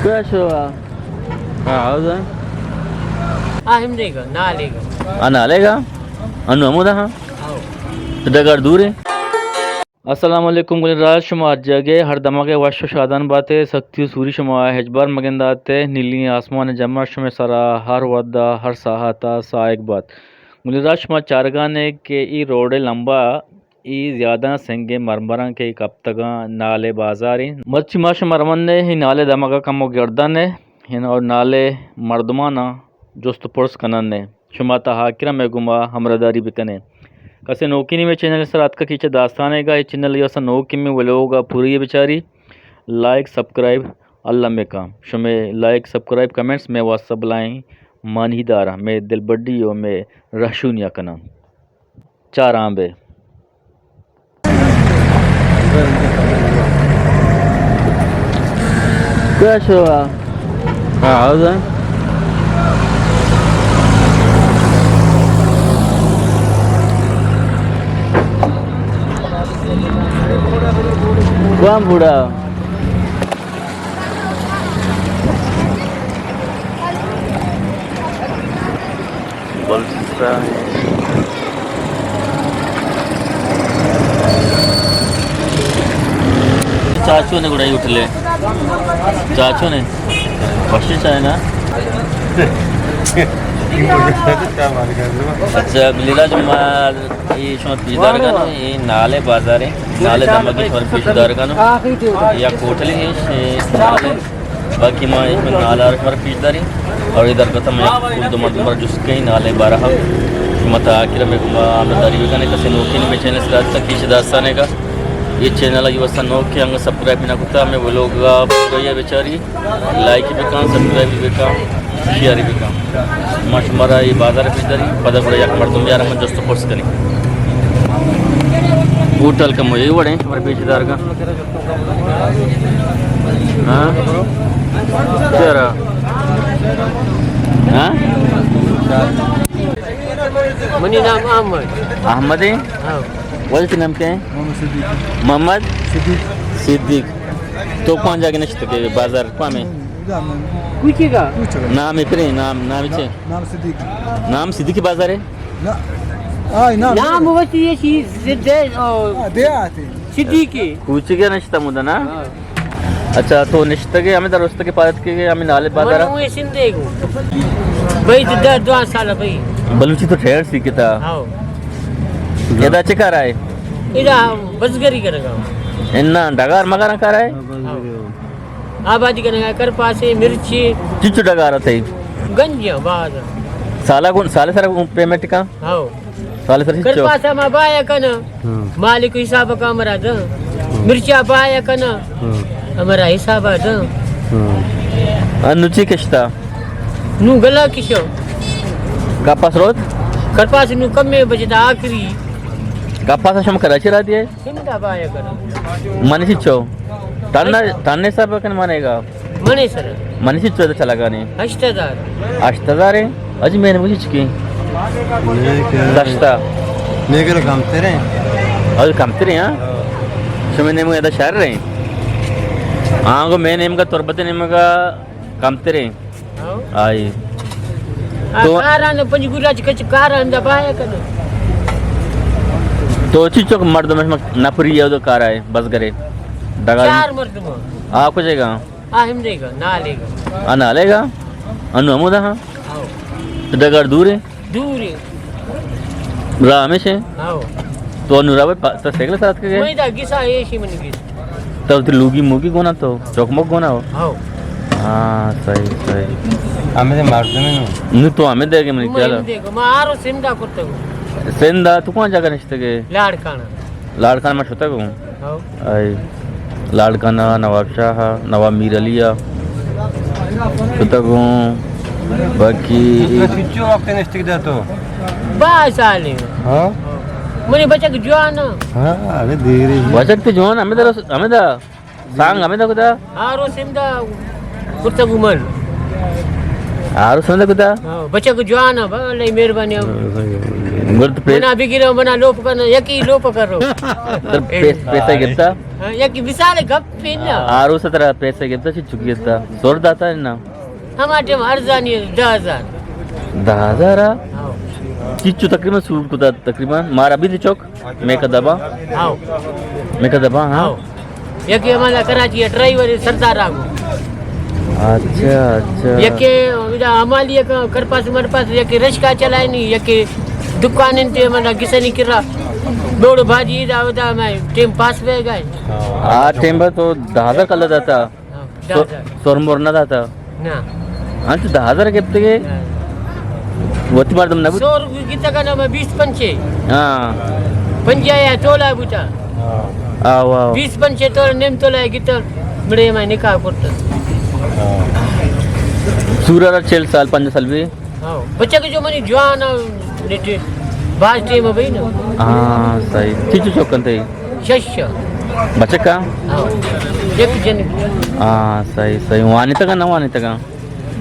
Kushua. How's it? Himdega, Nalega. Analega? Anuamuda? डगर दूर है। अस्सलाम वालेकुम गुलराज शुमा जगह हर दमाके वश शादान बातें सख्ती सूरी शुमा हजबार मगंदाते नीली आसमान जमा शुमे सरा हर वदा हर साहता साइक बात गुलराज शुमा चारगाने के ई रोडे लंबा ई ज़्यादा सेंगे मरमरा के कप्तगा नाले बाजारी मच्छी माश मरमने ही नाले दमाका कमो गर्दन है हिन और नाले मर्दमाना जोस्त पुरस कनन ने शुमा तहाकिरा में गुमा हमरदारी बिकने कसे नोकिनी में चैनल सर आज का खींचा दास्तान है ये चैनल ये नोकी में वो लोग पूरी है बेचारी लाइक सब्सक्राइब अल्लाह में काम शुमे लाइक सब्सक्राइब कमेंट्स में व्हाट्सअप लाएँ मान ही दारा में दिल बड्डी और में रशूनिया कना चार आंबे कैसे हुआ हाँ Buang buda. Bolsa. चाचू ने गुड़ाई उठले चाचू ने फर्स्ट चाहे ना अच्छा लीलाज ये शोध पिछदार का ना ये नाले बाजार है नाले दमकी पर पिछदार का ना या कोठली है नाले बाकी माँ इसमें नाला पर पिछदारी और इधर का तम कुल दो मर्द पर जिसके ही नाले बारह मत आखिर में आमदारी भी करने का सिनोकी में चैनल से रात तक खींच दास्ताने का ये चैनल ये वस्तु नोकी अंग सब्सक्राइब ना कुत्ता में वो लोग ये बेचारी लाइक भी काम सब्सक्राइब भी काम शेयर भी काम मशमरा ये बाजार पिछदारी पता पड़ा या मर्दम यार हम दोस्तों कोर्स करें होटल का मुझे बड़े हमारे पेशेदार का हाँ तेरा हाँ मनी नाम अहमद अहमद है वजह नाम क्या है मोहम्मद सिद्दीक तो कौन जाके नश्त के बाजार कौन में कुछ का नाम इतने नाम नाम सिद्दीकी बाजार है नाम वसी ये सिद्दीकी कुछ क्या नश्ता मुदा ना अच्छा तो नश्त के हमें दरोस्त के पारत के हमें नाले बाजार मैं सिंधे को भाई 2 साल भाई बलूची तो ठहर सी किता हां यदा चिका रहा है इधर बसगरी करेगा इन्ना डगार मगाना कर रहा है आबादी करेगा कर पासे मिर्ची चिचू डगार थे गंज बाद साला सारा पेमेंट का हां साले सर कर पासा मा बाया कन मालिक हिसाब का हमरा द मिर्चा बाया कन हमारा हिसाब द अनुची किश्ता नु गला किशो कपास रोज करपास नु कम में बजदा आखरी कपास शम कराची रहा दिए सिंधा बाया कर मनीषी चो तान्ने सब कन मानेगा मने सर मनीषी चो तो चला गाने 8000 है अजी मैंने मुझे चिकी दस्ता नेगर काम तेरे और काम तेरे हां शुमे नेम का शहर रहे हां को मैं नेम का तुरबत नेम का काम तेरे आई तो आरान पंजगुराज कच कारण दबाया कर तो चिचो मर्द में नपरी ये तो कार है बस करे डगा 4 मर्द में आ को जाएगा हिमदेगा नालेगा नालेगा अमुदा हां तो डगर दूर है रामेश है तो अनुराव तो सेगले साथ के मैं दा गिसा एशी मन गिस तो लूगी मुगी गोना तो चौकमक गोना हो हां हां सही हमें मारते में नु तो हमें देगे मन क्या मैं देखो मारो सिंधा करते हो सेंदा तू कौन जगह निश्ते के लाड़काना में छोटा को हां आई लाड़काना नवाब शाह नवाब मीर अलिया छोटा को बाकी किच्चू वक्त निश्ते के तो बास आले हां मने बचक जवान हां अरे धीरे बचक तो जवान हमें दा सांग हमें दा कुदा हारो सिंधा कुत्ता गुमन आरो समझ कुदा हाँ बच्चा को जवान है भले मेहरबानी गुर्त पे मना बिगिरो मना लोप करना यकी लोप करो पैसा गिफ्ता यकी विशाल गप्पी ना आरो सतरा पैसा गिफ्ता ची चुकी गिफ्ता सोर दाता है ना हमारे में अर्जानी 10,000 10,000 चिच्चू तकरीबन सूट कुदा तकरीबन मार अभी दी चौक मैं का दबा हाँ हाँ यकी हमारा कराची है ड्राइवर सरदार आगो अच्छा अच्छा यके हमारी एक करपास मरपास यके रिक्शा चलाए नहीं यके दुकान ते हमारा किसनी किरा दौड़ भाजी दावदा मैं टाइम पास पे गए टाइम पर तो 10,000 कल जाता सोरमोर ना जाता ना हाँ तो 10,000 गिफ्ट के वती मार तुम ना 100 रुपये कितना का नाम 20 पंचे हाँ पंजाया तोला बुटा आओ आओ 20 पंचे तोला नेम तोला कितना बड़े मैं निकाह करता सूरज 6 साल 5 साल भी हाँ बच्चा के जो मनी जवान लेटे बाज टेम भाई ना हाँ सही चिच्चू चौकन थे शश्य बच्चे का हाँ एक जन हाँ सही सही वानी तक ना वानी तक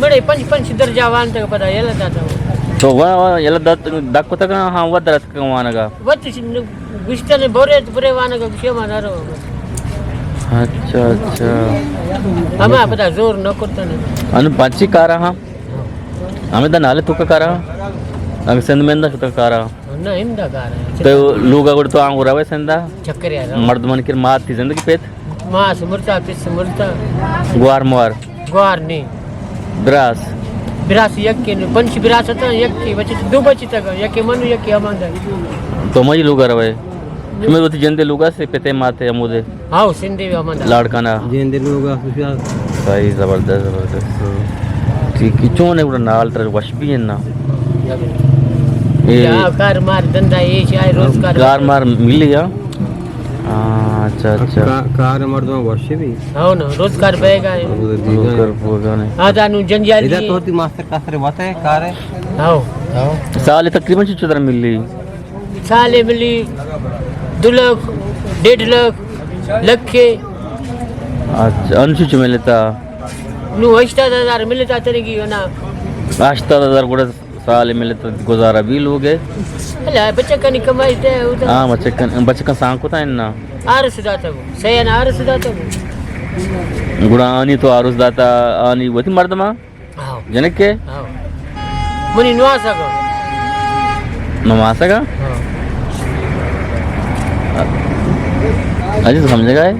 बड़े पंच दर्जा वान तक पता ये लगा था तो वह ये दाख तक हाँ वह दरस का वाना का वत गुस्ता ने बोरे बुरे वान का विषय माना रो अच्छा अच्छा हमें पता जोर न करता ना अनु पांची कारा हाँ हमें दा नाले तुका कारा अगर संद में ना तुका कारा ना हिंदा कार तो लोग अगर तो आंग उरावे संदा चक्कर यार मर्द मन की मात थी जिंदगी पेट मास मुर्ता पिस मुर्ता गुआर मुआर ग्वार नहीं ब्रास बिरास यक के पंच बिरास था यक की बच्चे दो बच्चे तक यक के मनु यक के अमांदा तो मई लोग अरवे तुम्हें तो जंदे लोगा से पेते माते अमुदे हाँ सिंधी अमांदा लाड़काना जेंदे लोग सुशाल सही जबरदस्त ठीक क्यों ने उड़ा नाल तर वश भी है ना ये या कार मार धंधा ये चाहे रोजगार कार मार मिली या अच्छा अच्छा कार मर्दों वर्ष भी हाँ ना रोजगार बेगा कर पोगा ने आधा नु जंजाल इधर तो ती मास्टर का सर बात है कार है हाँ साल तकरीबन चित्र मिली साले मिली 2 लाख 1.5 लाख लखे अच्छा अनुसूच मिलता नु 80,000 मिलता तेरे की ना 80,000 ಕೂಡ साल मिले तो गुजारा भी लोग है अला बच्चा का नहीं कमाई थे उधर हाँ बच्चे का सांग को था ना आरस दाता वो सयान आरस दाता वो गुड़ा आनी तो आरुस दाता आनी वती मर्दमा हाँ जनक के हाँ मनी नुआसा को नमासा का हाँ अजी तो समझेगा है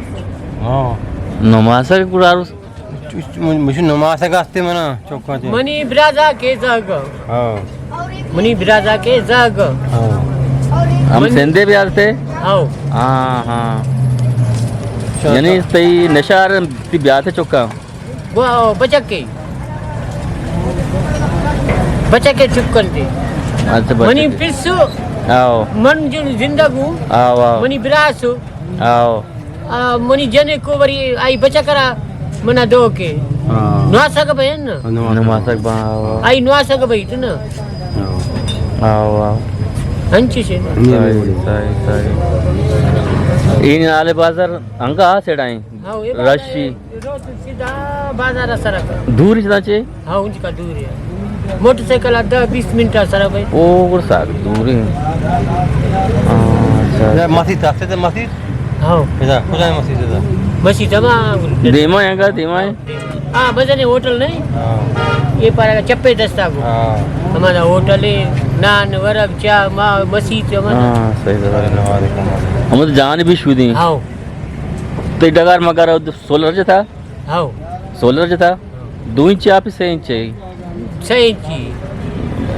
हाँ नमासा के गुड़ा आरुस मुझे नमाज का आस्ते मना चौका थे मनी ब्राजा के जाग हाँ मनी ब्राजा के जाग हाँ हम सेंधे भी आते हाँ हाँ हाँ यानी सही नशार ती ब्याह थे चौका वो बच्चा के चुप करते अच्छा मनी बच्चे पिस्सु आओ मन जो जिंदगू आओ आओ मनी ब्रासु आओ मनी जने को बरी आई बच्चा करा मना दो के हाँ नुआसा का बहन ना नमासा का आओ आई नुआसा का भाई तो ना आओ आओ हंची से ना सही सही सही इन आले बाजार अंगा सेडाई हाँ ये रशी रोड सीधा बाजार सड़क दूर से चे हाँ उनका दूर है मोटरसाइकिल 10-20 मिनट सड़क भाई ओ गुरसा दूर है अच्छा मस्जिद आस्ते थे मस्जिद हाँ इधर कुछ है मस्जिद इधर मस्जिद तमाम देमा है का देमा है हाँ बजने होटल नहीं हाँ ये पारा चप्पे दस्ता को हाँ हमारा होटल है नान वरक चा माँ मस्जिद हमारा हाँ सही सही हम तो जान भी शुदी हाँ तो डगार मगर सोलर जो था हाँ सोलर जो था 2 इंच आप 6 इंच सही जी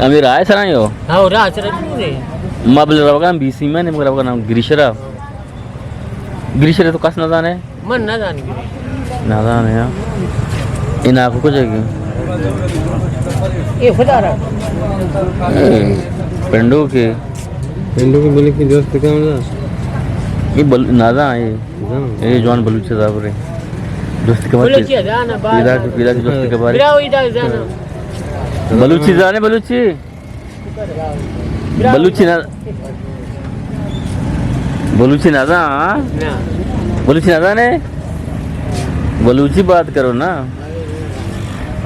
अमीर आए सर हो हाँ रात दूर है मबल रवगा बीसी में नहीं मगर नाम गिरीशरा गिरीशरा तो कस ना जाने मन ना जान ना जाने यार इन आंखों को जाएगी ये खुदा रहा पेंडो के बोले कि दोस्त का ये नाजा है ये जवान बलूची साहब रे दोस्त के बोले बारे चाहिए जाना पीला के दोस्त के बारे बिराओ इधर जाना बलूची जाने बलूची बलूची नाजा ना बलूची नाजा ने बलूची बात करो ना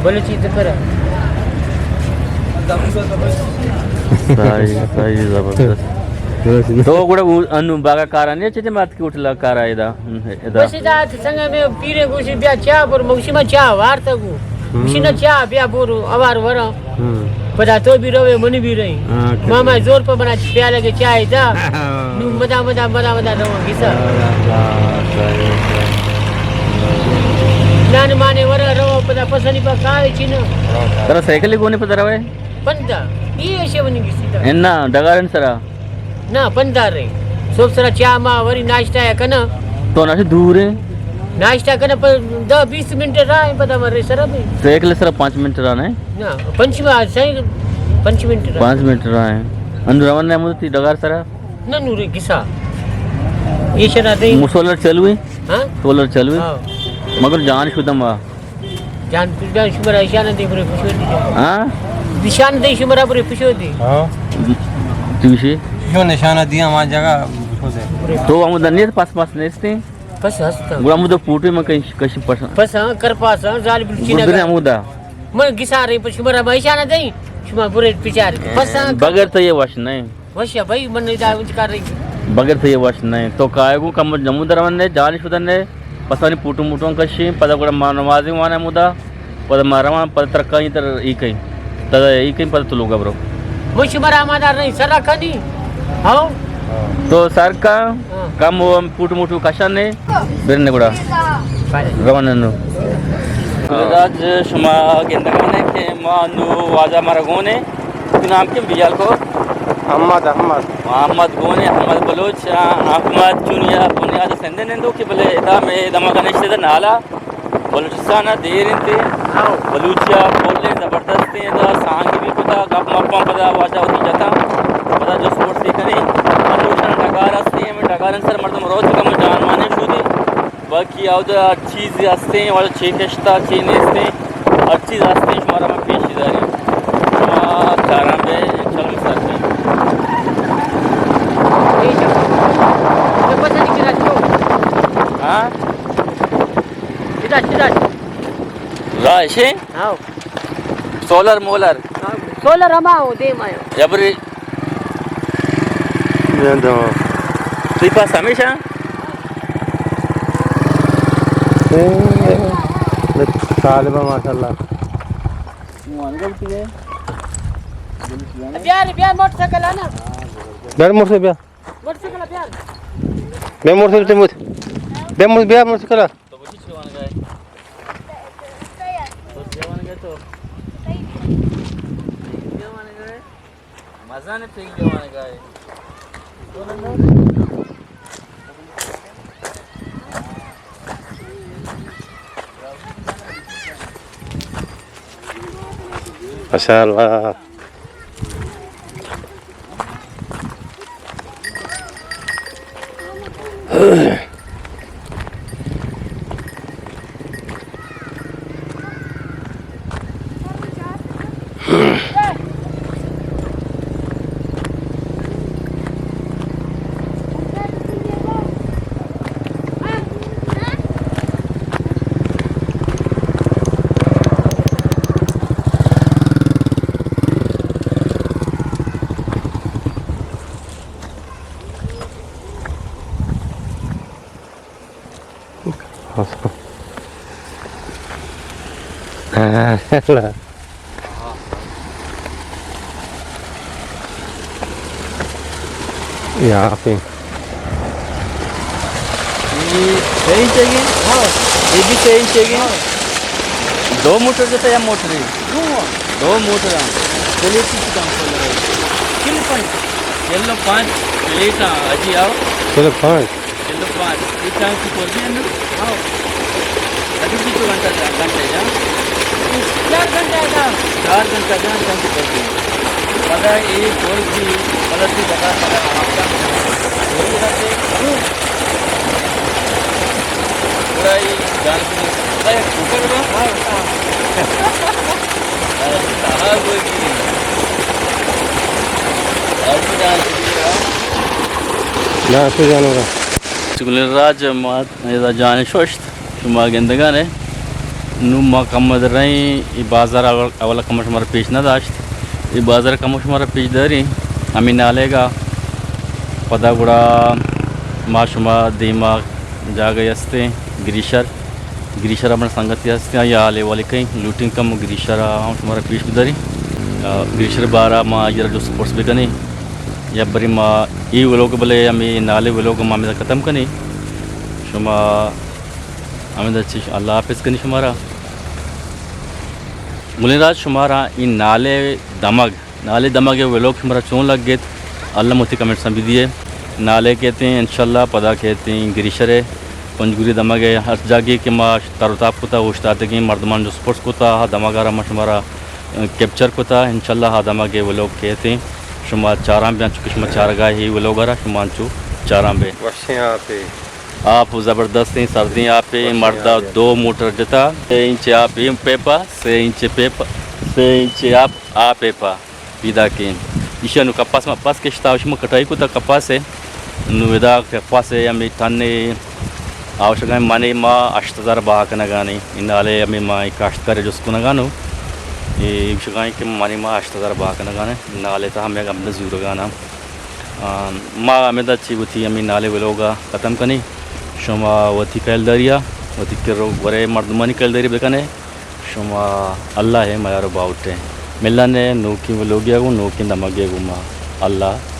बोले चाहिए तो करा सही जबरदस्त तो కూడా అన్ను బాగా కారాన్ని వచ్చి మాత్కి ఉట్ల కారా ఇదా ఇదా बस इदा संग में पीरे गुसी बिया चा पर मौसमा चा वार्तगु उसीना चा बिया बोरो अवार वर पता तो भी रवे मनी भी रही मामा जोर पर बना प्याले के चाय दा नु मदा रहो किसा नान माने वर रहो पता पसनी पर काय चिन तर సైకిల్ कोणी पदरवे पंदा ये शेवनी किसी ఎన్న డగారన్ సరా ना पंदा रे सोप सरा चा मा वरी नाश्ता है कना तो नाशी दूर है नाश्ता करने पर 10-20 मिनट रहा है पता मरे सर में సైకిల్ సరా 5 मिनट रहना है ना पंचमा सही 5 मिनट रहा 5 मिनट रहा है अंदर रवन ने मुझे डगार सरा ना नूरे किसा ये शरा दे सोलर चालू है हां सोलर चालू है हां मगर जान शुद्धम वा जान शुमरा ईशान दे पुरे पुशोदी हां निशान दे शुमरा पुरे पुशोदी हाँ तुझे जो निशाना दिया वहाँ जगह उसको दे तो हम दन्ने पास नेस्ते बस हंसता गुरा मुझे पूटे में कहीं कशी पसंद बस हां कर पास हां जाल बिलची गुरदे ना अमुदा मैं गिसा रे पर शुमरा ईशान दे शुमा पुरे पिचार बस हां बगैर तो ये वश नहीं वशिया भाई मन नहीं दा कर रही बगैर तो ये वश नहीं तो काय को कम जमुदर वन्ने जान शुद्धने पसंद पूटू मुटों कशी पदा गुरा नमाजी वाने मुदा पदा मारवा पदा तरका इतर ई कहीं तदा ई कहीं पदा तो लोगा ब्रो मैं शुमरा मादार नहीं सरा खनी हां तो सर का कम पुट मुटू कशाने बेरने गुड़ा रवाननु राज शुमा गेंदगाने के मानु वाजा मरगोने नाम के बियाल को अहमद गोने अहमद बलोच अहमद चुनिया बुनियाद संदे ने दो के बले दा में दमा गणेश दे नाला बलूचिस्तान देरिंते बलूचिया बोलने जबरदस्त है दा सांग भी पता गप मप्पा पता वाजा होती जाता पता जो स्पोर्ट्स दिखने अनुषण डगार असते में डगारन सर मर्दम रोज कम जान माने शुदी बाकी आउद चीज असते और चेकस्ता चेनेस्ते हर चीज असते हमारा में पेशीदारी चारा में चल सर ये पता नहीं किरा तो हां सीधा राशे हां सोलर मोलर सोलर हमाओ दे मायो जबरी दो तुझे पास हमेशा सालिबा माशाल्लाह प्यार मोटरसाइकिल है ना बेर मोटर बिया मोटरसाइकिल प्यार बे मोटर से मुझ बे मुझ बिया मोटर करा तो बुझी छवान गए तो छवान गए तो छवान गए मजा ने फेंक छवान गए माशाल्लाह यहाँ पे सही चाहिए हाँ ये भी सही चाहिए दो मोटर देता या मोटर है दो मोटर चलिए किसी काम कर रहे येलो 5 प्लेट अजी आओ चलो 5 येलो 5 ये टाइम की कर दिया ना आओ अभी भी तो घंटा जा 4 घंटे का 4 घंटा जा टाइम की कर दिया पता है ये कोई भी गलत ही बता पड़ा आपका पूरा ही जान से कुकर में हाँ कोई नहीं और भी जान ना तो जानूंगा राज मात जान शोष्ट शुमा गेंदगाने नु मकमद रही बाजार अवल कमर हमारा पेश न दाश्त ಈ ಬಾಜಾರ ಕಮುಷಮಾರ ಪಿಜ್ದರಿ ಅಮಿ ನಾಲೆಗ ಪದ ಕೂಡ ಮಾಶುಮಾ ದೀಮಾ ಜಾಗ ಯಸ್ತೆ गिरीशर अपना संगति हस्ते या आले वाले कहीं लूटिंग कम गिरीशर हमारा पीछ बिदारी गिरीशर 12 माँ जरा जो स्पोर्ट्स भी कनी या बरी माँ ये वो लोग बोले हमें नाले वो लोग माँ में ख़त्म कनी शुमा हमें अच्छी अल्लाह हाफिज़ कनी शुमारा मुलिराज शुमारा इन नाले दमग वो लोग शुमारा चोन लग गए अल्लाह मुझे कमेंट समझ दिए नाले कहते हैं इंशाल्लाह पदा कहते हैं गिरीशर है पंजगुरी दमगे हर जागे के माँ तारुताप को था उश्ताते की मर्दमान जो स्पोर्ट्स को था हा दमागारा माँ शुमारा कैप्चर को था इंशाल्लाह हा दमागे वो लोग कहते हैं शुमार चाराम पे चुके शुमार चार गाय ही वो लोग आ रहा शुमांचू चाराम पे आप ज़बरदस्त हैं सर्दी यहाँ पे मर्दा 2 मोटर जता 6 इंच आप पेपा 6 इंच आप आ पेपा पीदा के ईशा नु कपास में पास के शता उष्मा कटाई को था कपास है नुवेदा कपास है हमें थाने आवश्यक माने माँ 8000 बाहकनगानी इनाले अमी माँ काश्तकारी जोस्कुनगानु ये विषय के माने माँ 8000 बाहकनगाने नाले था हमें अपने ज़रूरगाना माँ हमें तो अच्छी बुती अमी नाले वेलोगा ख़त्म कनी शुमा वती कैल दरिया वती के रोग बरे मर्दमानी कैल दरिया बेकने शुमा अल्लाह है मायारो बाउटे मिलने नोकी वेलोगिया को नोकी नमगिया को माँ अल्लाह